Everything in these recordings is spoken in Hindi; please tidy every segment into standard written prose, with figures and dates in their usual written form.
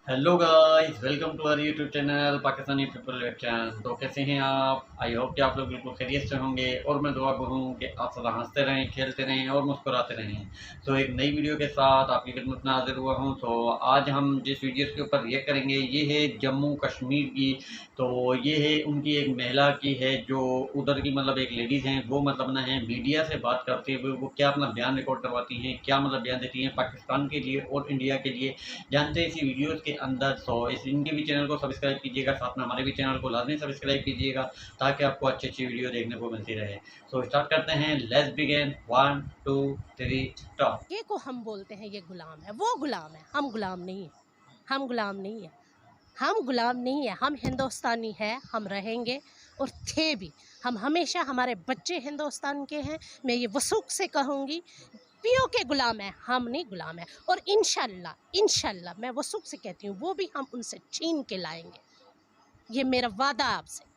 Hello guys, welcome to our YouTube channel Pakistani people reaction. तो कैसे हैं आप? आई होप कि आप लोग बिल्कुल खैरियत से होंगे और मैं दुआ करूँ कि आप सदा हंसते रहें, खेलते रहें और मुस्कुराते रहें। तो एक नई वीडियो के साथ आपकी खिदमत में हाजिर हुआ हूँ। तो आज हम जिस वीडियोस के ऊपर रिएक्ट करेंगे ये है जम्मू कश्मीर की। तो ये है उनकी एक महिला की है जो उधर की मतलब एक लेडीज़ हैं, वो मतलब ना है मीडिया से बात करते हुए वो क्या अपना बयान रिकॉर्ड करवाती हैं, क्या मतलब बयान देती हैं पाकिस्तान के लिए और इंडिया के लिए। जानते हैं इसी वीडियोस के अंदर। सो इस इनके भी चैनल को सब्सक्राइब कीजिएगा, साथ में हमारे भी चैनल को लाजमी सब्सक्राइब कीजिएगा ताकि आपको अच्छी अच्छी वीडियो देखने को मिलती रहे। सो स्टार्ट करते हैं, लेट्स बिगिन। 1 2 3 स्टार्ट। ये को हम बोलते हैं ये गुलाम है, वो गुलाम है, हम गुलाम नहीं है। हम गुलाम नहीं है, हम गुलाम नहीं है, हम हिंदुस्तानी है, हम रहेंगे और थे भी। हम हमेशा, हमारे बच्चे हिंदुस्तान के हैं। मैं ये वसूख से कहूँगी, पियो के गुलाम है, हम नहीं गुलाम है। और इंशाल्लाह इंशाल्लाह मैं वसूख से कहती हूँ, वो भी हम उनसे छीन के लाएंगे। ये मेरा वादा आपसे।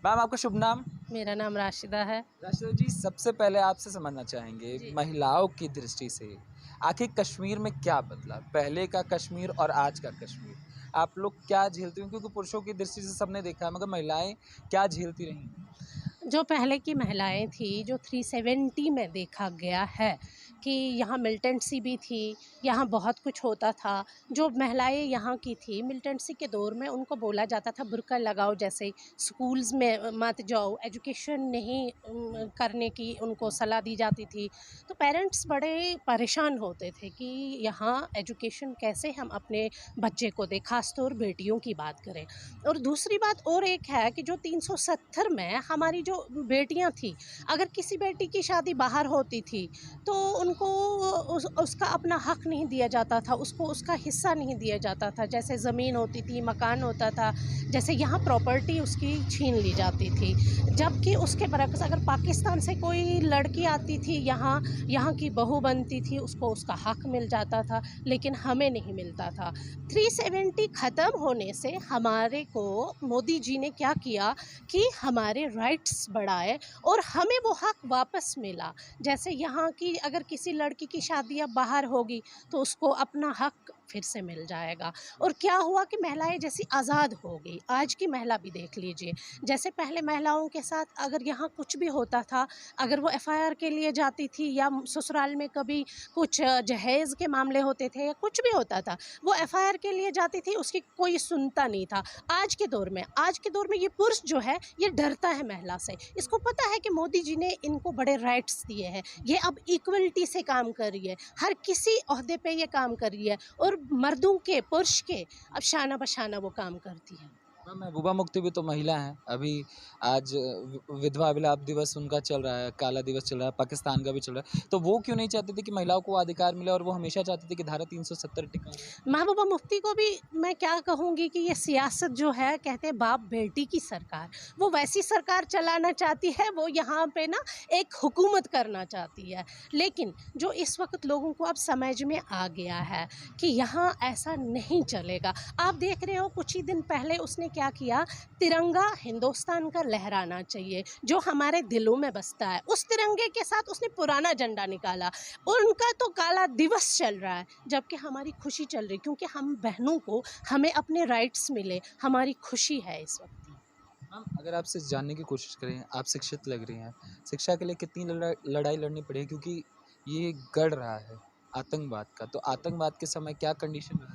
मैम आपका शुभ नाम? मेरा नाम राशिदा है। राशिदा जी, सबसे पहले आपसे समझना चाहेंगे जी। महिलाओं की दृष्टि से आखिर कश्मीर में क्या बदला, पहले का कश्मीर और आज का कश्मीर? आप लोग क्या झेलती हैं, क्योंकि पुरुषों की दृष्टि से सबने देखा है, मगर महिलाएं क्या झेलती रही? जो पहले की महिलाएं थी, जो 370 में देखा गया है कि यहाँ मिलिटेंसी भी थी, यहाँ बहुत कुछ होता था। जो महिलाएं यहाँ की थी मिलिटेंसी के दौर में, उनको बोला जाता था बुर्का लगाओ, जैसे स्कूल्स में मत जाओ, एजुकेशन नहीं करने की उनको सलाह दी जाती थी। तो पेरेंट्स बड़े परेशान होते थे कि यहाँ एजुकेशन कैसे हम अपने बच्चे को दें, खासतौर बेटियों की बात करें। और दूसरी बात और एक है कि जो 370 में हमारी जो बेटियां थी, अगर किसी बेटी की शादी बाहर होती थी तो उनको उसका अपना हक नहीं दिया जाता था, उसको उसका हिस्सा नहीं दिया जाता था। जैसे ज़मीन होती थी, मकान होता था, जैसे यहाँ प्रॉपर्टी उसकी छीन ली जाती थी। जबकि उसके बरक्स अगर पाकिस्तान से कोई लड़की आती थी यहाँ, यहाँ की बहू बनती थी, उसको उसका हक मिल जाता था, लेकिन हमें नहीं मिलता था। 370 ख़त्म होने से हमारे को मोदी जी ने क्या किया कि हमारे राइट्स बढ़ाए और हमें वो हक वापस मिला। जैसे यहाँ की अगर किसी लड़की की शादी अब बाहर होगी तो उसको अपना हक फिर से मिल जाएगा। और क्या हुआ कि महिलाएं जैसी आज़ाद हो गई। आज की महिला भी देख लीजिए, जैसे पहले महिलाओं के साथ अगर यहाँ कुछ भी होता था, अगर वो एफआईआर के लिए जाती थी या ससुराल में कभी कुछ जहेज़ के मामले होते थे या कुछ भी होता था, वो एफआईआर के लिए जाती थी, उसकी कोई सुनता नहीं था। आज के दौर में ये पुरुष जो है ये डरता है महिला से। इसको पता है कि मोदी जी ने इनको बड़े राइट्स दिए हैं, ये अब इक्वलिटी से काम कर रही है, हर किसी ओहदे पे ये काम कर रही है और मर्दों के, पुरुष के अब शाना बशाना वो काम करती है। मैम महबूबा मुफ्ती भी तो महिला हैं। अभी आज विधवा विलाप दिवस उनका चल रहा है, काला दिवस चल रहा है, पाकिस्तान का भी चल रहा है। तो वो क्यों नहीं चाहती थी कि महिलाओं को अधिकार मिले, और वो हमेशा चाहती थी कि धारा 370 टिका रहे? महबूबा मुफ्ती को भी मैं क्या कहूँगी कि ये सियासत जो है, कहते हैं बाप बेटी की सरकार, वो वैसी सरकार चलाना चाहती है, वो यहाँ पे ना एक हुकूमत करना चाहती है। लेकिन जो इस वक्त लोगों को अब समझ में आ गया है कि यहाँ ऐसा नहीं चलेगा। आप देख रहे हो कुछ ही दिन पहले उसने क्या किया, तिरंगा हिंदुस्तान का लहराना चाहिए जो हमारे दिलों में बसता है, उस तिरंगे के साथ उसने पुराना झंडा निकाला। उनका तो काला दिवस चल रहा है जबकि हमारी खुशी चल रही, क्योंकि हम बहनों को, हमें अपने राइट्स मिले, हमारी खुशी है इस वक्त। मैम अगर आपसे जानने की कोशिश करें, आप शिक्षित लग रही हैं, शिक्षा के लिए कितनी लड़ाई लड़नी पड़ी है, क्योंकि ये गढ़ रहा है आतंकवाद का। तो आतंकवाद के समय क्या कंडीशन रहा?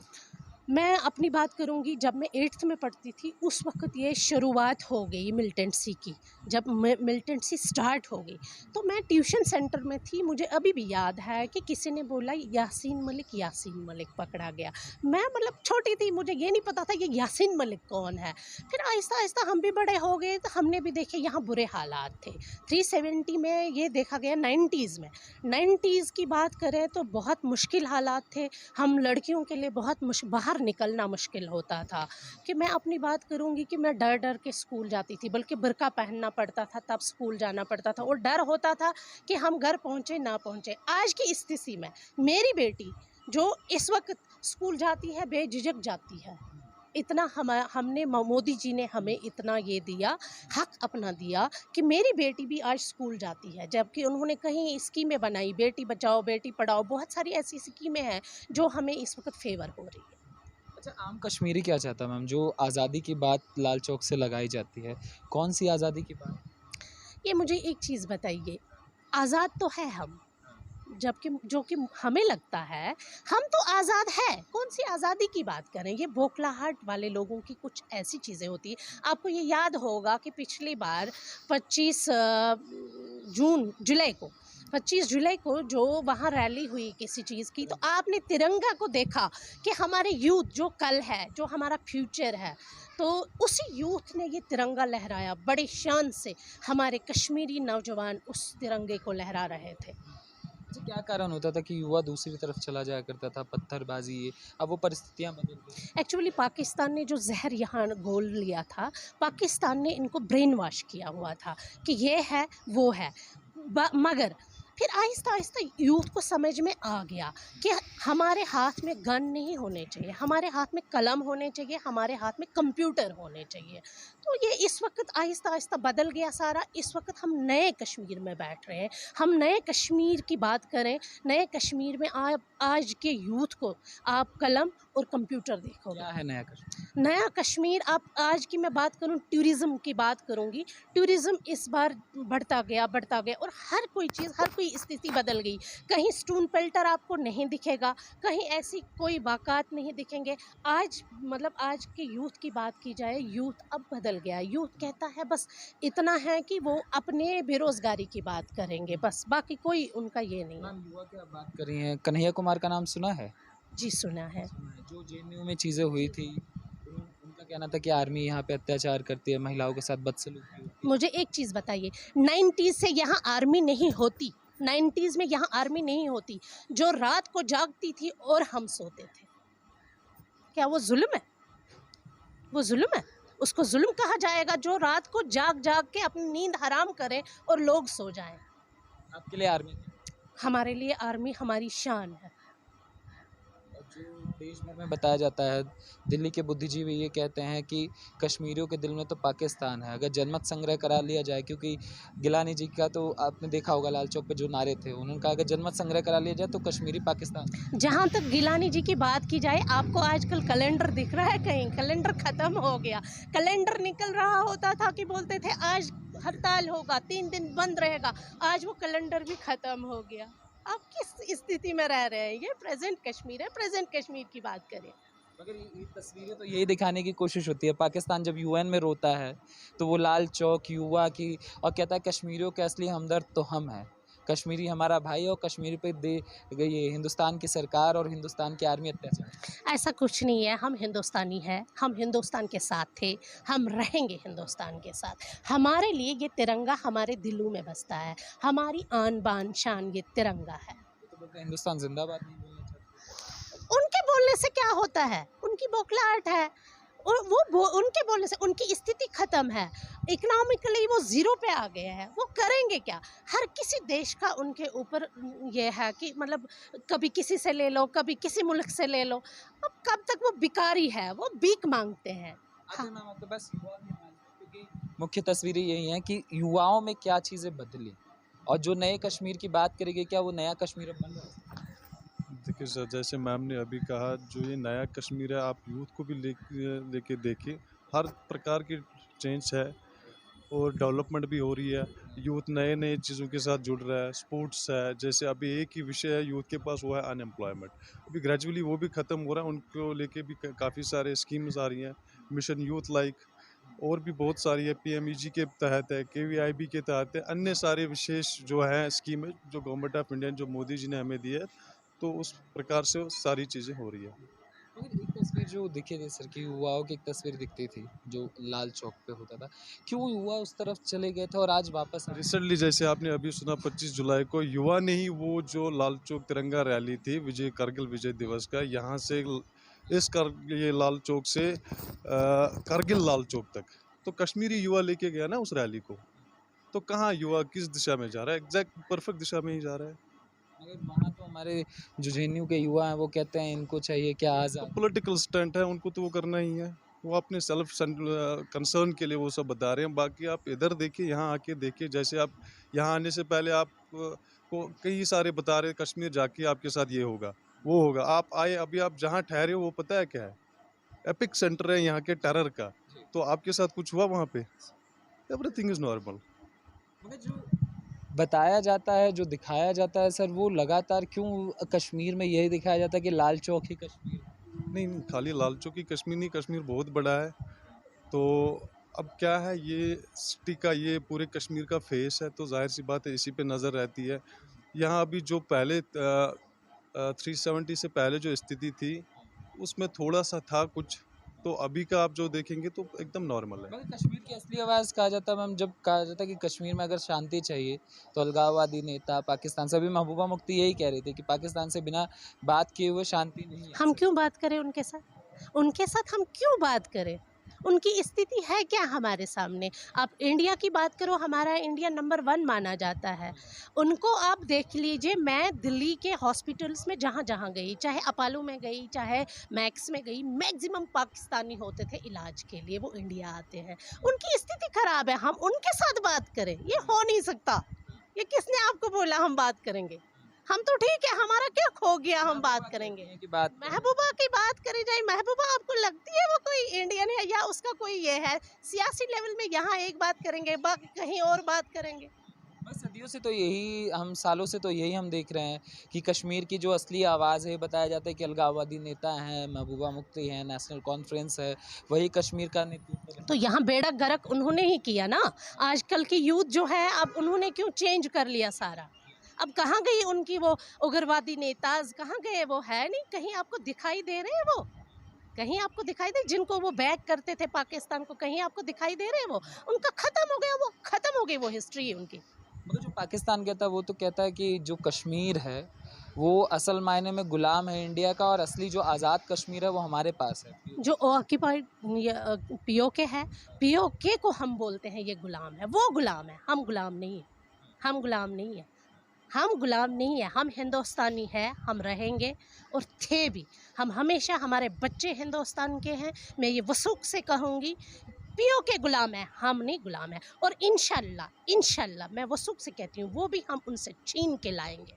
मैं अपनी बात करूंगी, जब मैं 8th में पढ़ती थी उस वक्त ये शुरुआत हो गई मिलिटेंसी की। जब मिलिटेंसी स्टार्ट हो गई तो मैं ट्यूशन सेंटर में थी, मुझे अभी भी याद है कि किसी ने बोला यासीन मलिक पकड़ा गया। मैं मतलब छोटी थी, मुझे ये नहीं पता था ये यासीन मलिक कौन है। फिर आहिस्ता आहिस्ता हम भी बड़े हो गए तो हमने भी देखे यहाँ बुरे हालात थे। 370 में ये देखा गया। 90s में, 90s की बात करें तो बहुत मुश्किल हालात थे। हम लड़कियों के लिए बहुत बाहर निकलना मुश्किल होता था। कि मैं अपनी बात करूंगी कि मैं डर डर के स्कूल जाती थी, बल्कि बुर्का पहनना पड़ता था तब स्कूल जाना पड़ता था, और डर होता था कि हम घर पहुंचे ना पहुंचे। आज की स्थिति में मेरी बेटी जो इस वक्त स्कूल जाती है बेझिझक जाती है, इतना हमने मोदी जी ने हमें इतना ये दिया, हक अपना दिया कि मेरी बेटी भी आज स्कूल जाती है, जबकि उन्होंने कहीं स्कीमें बनाई, बेटी बचाओ बेटी पढ़ाओ, बहुत सारी ऐसी स्कीमें हैं जो हमें इस वक्त फेवर हो रही है। अच्छा, आम कश्मीरी क्या चाहता है मैम? जो आज़ादी की बात लाल चौक से लगाई जाती है, कौन सी आज़ादी की बात? ये मुझे एक चीज़ बताइए, आज़ाद तो है हम, जबकि जो कि हमें लगता है हम तो आज़ाद है, कौन सी आज़ादी की बात करें। ये बौखलाहट वाले लोगों की कुछ ऐसी चीज़ें होती हैं। आपको ये याद होगा कि पिछली बार 25 जुलाई को 25 जुलाई को जो वहाँ रैली हुई किसी चीज़ की, तो आपने तिरंगा को देखा कि हमारे यूथ जो कल है, जो हमारा फ्यूचर है, तो उसी यूथ ने ये तिरंगा लहराया बड़े शान से। हमारे कश्मीरी नौजवान उस तिरंगे को लहरा रहे थे। अच्छा, क्या कारण होता था कि युवा दूसरी तरफ चला जाया करता था, पत्थरबाजी ये, अब वो परिस्थितियाँ बदल गई? एक्चुअली पाकिस्तान ने जो जहर यहाँ घोल लिया था, पाकिस्तान ने इनको ब्रेन वॉश किया हुआ था कि ये है वो है। मगर फिर आहिस्ता आहिस्ता यूथ को समझ में आ गया कि हमारे हाथ में गन नहीं होने चाहिए, हमारे हाथ में कलम होने चाहिए, हमारे हाथ में कंप्यूटर होने चाहिए। तो ये इस वक्त आहिस्ता आहिस्ता बदल गया सारा। इस वक्त हम नए कश्मीर में बैठ रहे हैं, हम नए कश्मीर की बात करें। नए कश्मीर में आप आज के यूथ को आप कलम और कंप्यूटर देखोगे। क्या है नया कश्मीर? नया कश्मीर, आप आज की मैं बात करूं, टूरिज़्म की बात करूंगी। टूरिज़्म इस बार बढ़ता गया और हर कोई चीज़, हर कोई स्थिति बदल गई। कहीं स्टोन पेल्टर आपको नहीं दिखेगा, कहीं ऐसी कोई बाकात नहीं दिखेंगे। आज मतलब आज के यूथ की बात की जाए, यूथ अब बदल गया। यूथ कहता है बस इतना है कि वो अपने बेरोज़गारी की बात करेंगे, बस बाकी कोई उनका ये नहीं है। मैम, युवा की आप बात कर रही हैं, कन्हैया कुमार का नाम सुना है? जी सुना है। सुना है। जो जेएनयू में चीज़ें हुई थी, उनका कहना था कि आर्मी यहाँ पे अत्याचार करती है, महिलाओं के साथ बदसलूकी होती है। मुझे एक चीज़ बताइए, 90s से यहाँ आर्मी नहीं होती, 90s में यहाँ आर्मी नहीं होती। जो रात को जागती थी और हम सोते थे, क्या वो जुल्म है? वो जुल्म है? उसको जुल्म कहा जाएगा जो रात को जाग जाग के अपनी नींद हराम करे और लोग सो जाएं। आपके लिए आर्मी थी? हमारे लिए आर्मी हमारी शान है। और जो देश भर में बताया जाता है, दिल्ली के बुद्धिजीवी ये कहते हैं कि कश्मीरियों के दिल में तो पाकिस्तान है। अगर जनमत संग्रह करा लिया जाए, क्योंकि गिलानी जी का तो आपने देखा होगा लाल चौक पे जो नारे थे, उन्होंने कहा अगर जनमत संग्रह करा लिया जाए तो कश्मीरी पाकिस्तान। जहाँ तक गिलानी जी की बात की जाए, आपको आजकल कैलेंडर दिख रहा है कहीं? कैलेंडर ख़त्म हो गया। कैलेंडर निकल रहा होता था कि बोलते थे आज हड़ताल होगा, 3 दिन बंद रहेगा। आज वो कैलेंडर भी ख़त्म हो गया। आप किस स्थिति में रह रहे हैं? ये प्रेजेंट कश्मीर है, प्रेजेंट कश्मीर की बात करें। मगर ये तस्वीरें तो यही दिखाने की कोशिश होती है। पाकिस्तान जब यूएन में रोता है तो वो लाल चौक युवा की और कहता है कश्मीरियों के असली हमदर्द तो हम हैं, कश्मीरी हमारा भाई, और कश्मीर पे ये हिंदुस्तान की सरकार और हिंदुस्तान की आर्मी अत्याचार। ऐसा कुछ नहीं है, हम हिंदुस्तानी हैं, हम हिंदुस्तान के साथ थे, हम रहेंगे हिंदुस्तान के साथ। हमारे लिए ये तिरंगा हमारे दिलों में बसता है, हमारी आन बान शान ये तिरंगा है। तो बोलते हैं हिंदुस्तान जिंदाबाद नहीं बोलना चाहते। उनके बोलने से क्या होता है? उनकी बौखलाहट है। और उनके बोलने से उनकी स्थिति ख़त्म है। इकोनॉमिकली वो ज़ीरो पे आ गए हैं। वो करेंगे क्या? हर किसी देश का उनके ऊपर ये है कि मतलब कभी किसी से ले लो, कभी किसी मुल्क से ले लो। अब कब तक वो भिखारी है, वो भीख मांगते हैं। आते मैम आपके पास युवा की बात है, क्योंकि मुख्य तस्वीरें यही हैं कि युवाओं में क्या चीज़ें बदली, और जो नए कश्मीर की बात करेंगे, क्या वो नया कश्मीर अब बन रहा है? देखिए सर, जैसे मैम ने अभी कहा, जो ये नया कश्मीर है, आप यूथ को भी लेके देखिए, हर प्रकार की चेंज है और डेवलपमेंट भी हो रही है। यूथ नए नए चीज़ों के साथ जुड़ रहा है, स्पोर्ट्स है। जैसे अभी एक ही विषय है यूथ के पास, वो है अनएम्प्लॉयमेंट। अभी ग्रेजुअली वो भी ख़त्म हो रहा है, उनको लेके भी काफ़ी सारे स्कीम्स आ रही हैं, मिशन यूथ लाइक, और भी बहुत सारी है। पीएमईजी के तहत है, केवीआईबी के तहत है, अन्य सारे विशेष जो हैं स्कीमें जो गवर्नमेंट ऑफ इंडिया जो मोदी जी ने हमें दी है, तो उस प्रकार से वो सारी चीज़ें हो रही है। मगर एक तस्वीर जो दिखी थी सर, कि युवाओं की एक तस्वीर दिखती थी जो लाल चौक पे होता था, क्यों युवा उस तरफ चले गए थे और आज वापस आए? रिसेंटली जैसे आपने अभी सुना, 25 जुलाई को युवा ने ही वो जो लाल चौक तिरंगा रैली थी कारगिल विजय दिवस का, यहाँ से ये लाल चौक से कारगिल लाल चौक तक, तो कश्मीरी युवा लेके गया ना उस रैली को। तो कहाँ युवा किस दिशा में जा रहा है? एग्जैक्ट परफेक्ट दिशा में ही जा रहा है। मगर वहाँ तो हमारे जो जेएनयू के युवा हैं वो कहते हैं इनको चाहिए क्या तो आज़ाद। पॉलिटिकल स्टंट है, उनको तो वो करना ही है। वो अपने सेल्फ कंसर्न के लिए वो सब बता रहे हैं। बाकी आप इधर देखिए, यहाँ आके देखिए, जैसे आप यहाँ आने से पहले आप को कई सारे बता रहे कश्मीर जाके आपके साथ ये होगा वो होगा। आप आए, अभी आप जहाँ ठहरे हो वो पता है क्या है? एपिक सेंटर है यहाँ के टेरर का। तो आपके साथ कुछ हुआ वहाँ पे? Everything is normal. मगर जो बताया जाता है, जो दिखाया जाता है सर, वो लगातार क्यों कश्मीर में यही दिखाया जाता है कि लाल चौक ही कश्मीर है? नहीं नहीं, खाली लाल चौक ही कश्मीर नहीं, कश्मीर बहुत बड़ा है। तो अब क्या है, ये सिटी का ये पूरे कश्मीर का फेस है, तो जाहिर सी बात है इसी पे नज़र रहती है। यहाँ अभी जो पहले 370 से पहले जो स्थिति थी उसमें थोड़ा सा था कुछ, तो अभी का आप जो देखेंगे तो एकदम नॉर्मल है। मगर कश्मीर की असली आवाज़ कहा जाता है मैम, जब कहा जाता है कि कश्मीर में अगर शांति चाहिए तो अलगाववादी नेता पाकिस्तान से, अभी महबूबा मुफ्ती यही कह रही थी कि पाकिस्तान से बिना बात किए हुए शांति नहीं आ हम सकती। क्यों बात करें उनके साथ हम क्यों बात करें? उनकी स्थिति है क्या हमारे सामने? आप इंडिया की बात करो, हमारा इंडिया नंबर 1 माना जाता है। उनको आप देख लीजिए, मैं दिल्ली के हॉस्पिटल्स में जहाँ गई, चाहे अपोलो में गई, चाहे मैक्स में गई, मैक्सिमम पाकिस्तानी होते थे इलाज के लिए, वो इंडिया आते हैं। उनकी स्थिति खराब है, हम उनके साथ बात करें? ये हो नहीं सकता। ये किसने आपको बोला हम बात करेंगे? हम तो ठीक है, हमारा क्या खो गया, हम बात करेंगे? की बात महबूबा की बात करी जाए, महबूबा आपको लगती है वो कोई इंडियन है या उसका कोई ये है? सियासी लेवल में यहाँ एक बात करेंगे, बाकी कहीं और बात करेंगे। बस सदियों से तो यही, हम सालों से तो यही हम देख रहे हैं कि कश्मीर की जो असली आवाज़ है, बताया जाता है कि अलगाववादी नेता हैं, महबूबा मुफ्ती हैं, नेशनल कॉन्फ्रेंस है, वही कश्मीर का नेतृत्व। तो यहाँ बेड़ा गर्क उन्होंने ही किया ना। आजकल की यूथ जो है, अब उन्होंने क्यों चेंज कर लिया सारा? अब कहाँ गई उनकी वो उग्रवादी नेताज, कहाँ गए? वो है नहीं, कहीं आपको दिखाई दे रहे हैं वो? कहीं आपको दिखाई दे जिनको वो बैक करते थे पाकिस्तान को, कहीं आपको दिखाई दे रहे हैं वो? उनका खत्म हो गया, वो खत्म हो गई वो हिस्ट्री उनकी। मगर जो पाकिस्तान कहता है वो तो कहता है कि जो कश्मीर है वो असल मायने में गुलाम है इंडिया का, और असली जो आज़ाद कश्मीर है वो हमारे पास है। जो ऑक्यूपाइड पीओके है, पीओके को हम बोलते हैं ये गुलाम है, वो गुलाम है, हम गुलाम नहीं है। हम गुलाम नहीं है, हम गुलाम नहीं है, हम हिंदुस्तानी है, हम रहेंगे और थे भी। हम हमेशा, हमारे बच्चे हिंदुस्तान के हैं, मैं ये वसूख से कहूँगी। पीओके गुलाम है, हम नहीं गुलाम है। और इंशाल्लाह मैं वसूख से कहती हूँ, वो भी हम उनसे छीन के लाएंगे।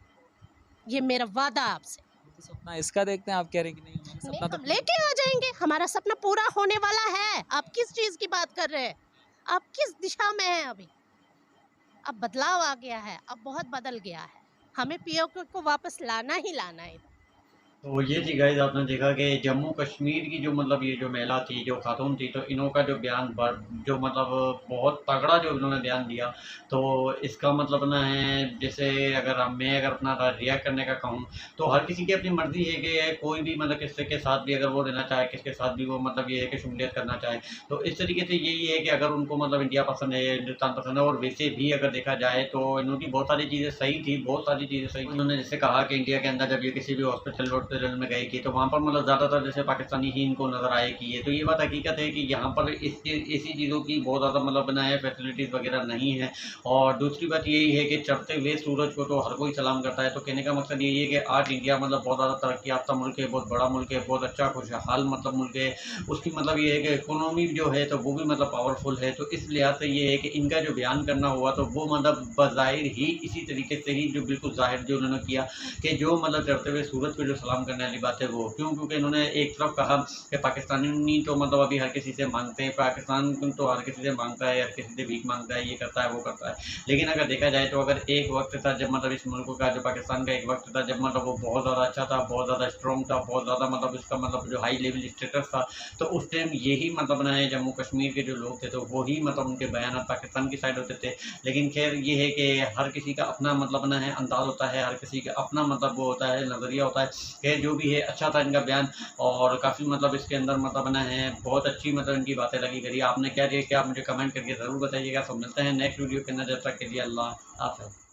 ये मेरा वादा आपसे। तो सपना इसका देखते हैं, आप कह रहे हैं कि नहीं हमारा नहीं, सपना हम तो लेके आ जाएंगे, हमारा सपना पूरा होने वाला है। आप किस चीज़ की बात कर रहे हैं? आप किस दिशा में हैं अभी? अब बदलाव आ गया है, अब बहुत बदल गया है। हमें पीओके को वापस लाना ही लाना है। तो ये थी गाइस, आपने देखा कि जम्मू कश्मीर की जो मतलब ये जो महिला थी, जो खातून थी, तो इन्हों का जो बयान जो मतलब बहुत तगड़ा जो इन्होंने बयान दिया, तो इसका मतलब ना है, जैसे मैं अगर अपना रिएक्ट करने का कहूँ, तो हर किसी की अपनी मर्ज़ी है कि कोई भी मतलब किसी के साथ भी अगर वो रहना चाहे, किसके साथ भी वो मतलब ये है कि शमूलियत करना चाहे। तो इस तरीके से यही है कि अगर उनको मतलब इंडिया पसंद है, हिंदुस्तान पसंद है, और वैसे भी अगर देखा जाए तो इन्होंने बहुत सारी चीज़ें सही थी, बहुत सारी चीज़ें सही। उन्होंने जैसे कहा कि इंडिया के अंदर जब ये किसी भी हॉस्पिटल में गई थी, तो वहाँ पर मतलब ज़्यादातर जैसे पाकिस्तानी ही इनको नज़र आए कि ये, तो ये बात हकीकत है कि यहाँ पर ऐसी चीज़ों की बहुत ज़्यादा मतलब बना है, फैसिलिटीज़ वगैरह नहीं है। और दूसरी बात यही है कि चढ़ते हुए सूरज को तो हर कोई सलाम करता है। तो कहने का मकसद यही है कि आज इंडिया मतलब बहुत ज़्यादा तरक्की याफ्ता मुल्क है, बहुत बड़ा मुल्क है, बहुत अच्छा खुशहाल मतलब मुल्क है। उसकी मतलब ये है कि इकोनॉमी जो है तो वो भी मतलब पावरफुल है। तो इस लिहाज से ये है कि इनका जो बयान करना हुआ, तो वो मतलब बज़ाहिर ही इसी तरीके से ही जो बिल्कुल ज़ाहिर जो उन्होंने किया कि जो मतलब चढ़ते हुए सूरज पे जो सलाम करने वाली बात है वो क्यों, क्योंकि इन्होंने एक तरफ कहा कि पाकिस्तानी तो मतलब अभी हर किसी से मांगते हैं, पाकिस्तान तो हर किसी से मांगता है, हर किसी से भीख मांगता है, ये करता है, वो करता है। लेकिन अगर देखा जाए तो अगर एक वक्त था जब मतलब इस मुल्क का, जो पाकिस्तान का एक वक्त था जब मतलब वो बहुत ज़्यादा अच्छा था, बहुत ज़्यादा स्ट्रॉन्ग था, बहुत ज़्यादा मतलब इसका मतलब जो हाई लेवल स्टेटस था, तो उस टाइम यही मतलब ना है जम्मू कश्मीर के जो लोग थे तो वही मतलब उनके बयान पाकिस्तान की साइड होते थे। लेकिन खैर ये है कि हर किसी का अपना मतलब ना है अंदाज़ होता है, हर किसी का अपना मतलब वो होता है, नज़रिया होता है। खैर जो भी है, अच्छा था इनका बयान, और काफ़ी मतलब इसके अंदर मतलब ना है बहुत अच्छी मतलब इनकी बातें लगी करी। आपने क्या मुझे कमेंट करके ज़रूर बताइएगा। सब मिलते हैं नेक्स्ट वीडियो के अंदर, जब तक के लिए अल्लाह हाफ़िज़।